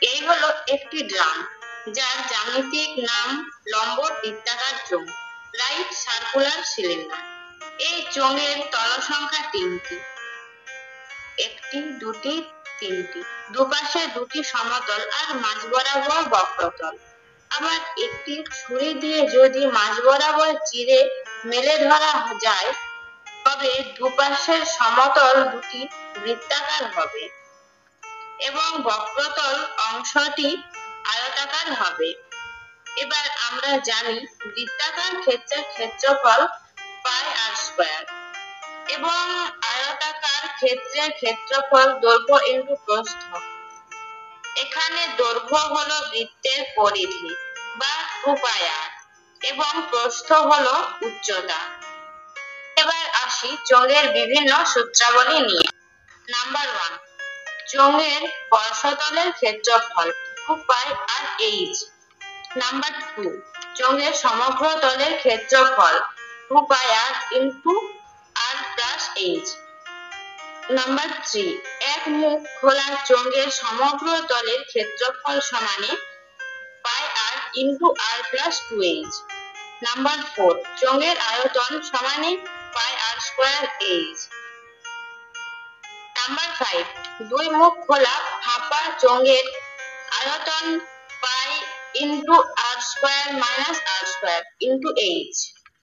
এই হলো একটি ড্রাম, যার জ্যামিতিক নাম লম্ব বৃত্তাকার চোঙ, রাইট সার্কুলার সিলিন্ডার। এই চোঙের তল সংখ্যা 3টি, 1টি 2টি 3টি, দুপাশে 2টি সমতল আর মাঝ বরাবর বক্রতল। আবার একটি ছুরি দিয়ে যদি মাঝ বরাবর চিরে মেলে ধরা যায়, তবে দুপাশের সমতল 2টি বৃত্তাকার হবে এবং বক্রতল অংশটি আয়তাকার হবে। এবার আমরা জানি বৃত্তাকার ক্ষেত্রের ক্ষেত্রফল πr² এবং আয়তাকার ক্ষেত্রের ক্ষেত্রফল দৈর্ঘ্য ইনটু প্রস্থ। এখানে দৈর্ঘ্য হলো বৃত্তের পরিধি বা 2πr এবং প্রস্থ হলো উচ্চতা। এবার আসি চোঙের বিভিন্ন সূত্রাবলী নিয়ে। নাম্বার 1, চোঙের স্পর্শতলের ক্ষেত্রফল 2πr/h। নাম্বার 2, চোঙের সমগ্র তলের ক্ষেত্রফল 2πr × r+h। নাম্বার 3, এক মুখ খোলা চোঙের সমগ্র তলের ক্ষেত্রফল সমানে πr × r+2h। নাম্বার 4, চোঙের আয়তন সমানে πr²h। নাম্বার 5, দুই মুখ খোলা ফাঁপা চোঙের আয়তন π × r² - r² × h।